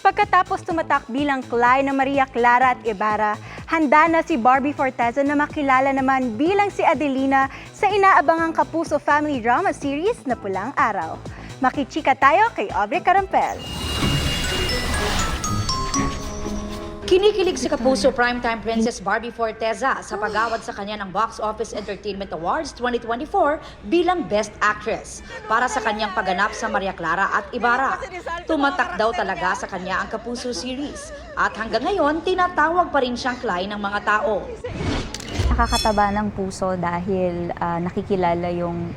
Pagkatapos tumatak bilang Cly na Maria Clara at Ibarra, handa na si Barbie Forteza na makilala naman bilang si Adelina sa inaabangang Kapuso Family Drama Series na Pulang Araw. Makichika tayo kay Aubrey Carampel. Kinikilig si Kapuso primetime princess Barbie Forteza sa pag-award sa kanya ng Box Office Entertainment Awards 2024 bilang Best Actress para sa kanyang pagganap sa Maria Clara at Ibarra. Tumatak daw talaga sa kanya ang Kapuso series at hanggang ngayon tinatawag pa rin siyang Cly ng mga tao. Nakakataba ng puso dahil nakikilala yung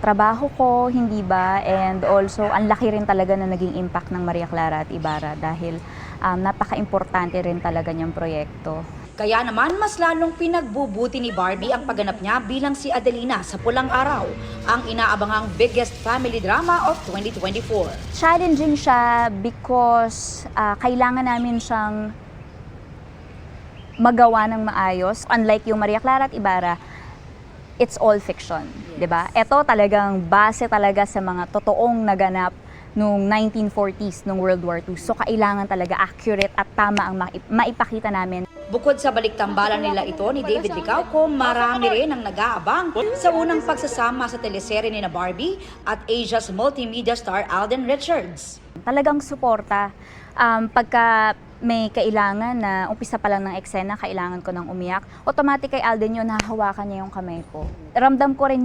trabaho ko, hindi ba? And also, ang laki rin talaga na naging impact ng Maria Clara at Ibarra dahil napaka-importante rin talaga niyang proyekto. Kaya naman mas lalong pinagbubuti ni Barbie ang pagganap niya bilang si Adelina sa Pulang Araw, ang inaabangang biggest family drama of 2024. Challenging siya because kailangan namin siyang magawa ng maayos. Unlike yung Maria Clara at Ibarra, it's all fiction, di ba? Ito talagang base talaga sa mga totoong naganap noong 1940s, noong World War II. So kailangan talaga accurate at tama ang maipakita namin. Bukod sa baliktambalan nila ito ni David Licauco, marami rin ang nag-aabang sa unang pagsasama sa teleserye ni na Barbie at Asia's multimedia star Alden Richards. Talagang suporta. Pagka may kailangan na umpisa pa lang ng eksena, kailangan ko nang umiyak, automatic kay Alden yun, nahahawakan niya yung kamay ko. Ramdam ko rin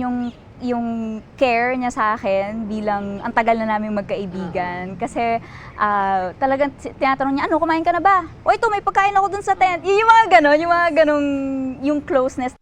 yung care niya sa akin bilang ang tagal na naming magkaibigan. Kasi talagang tinatanong niya, ano, kumain ka na ba? O ito, may pagkain ako dun sa tent. Yung mga ganon, yung closeness.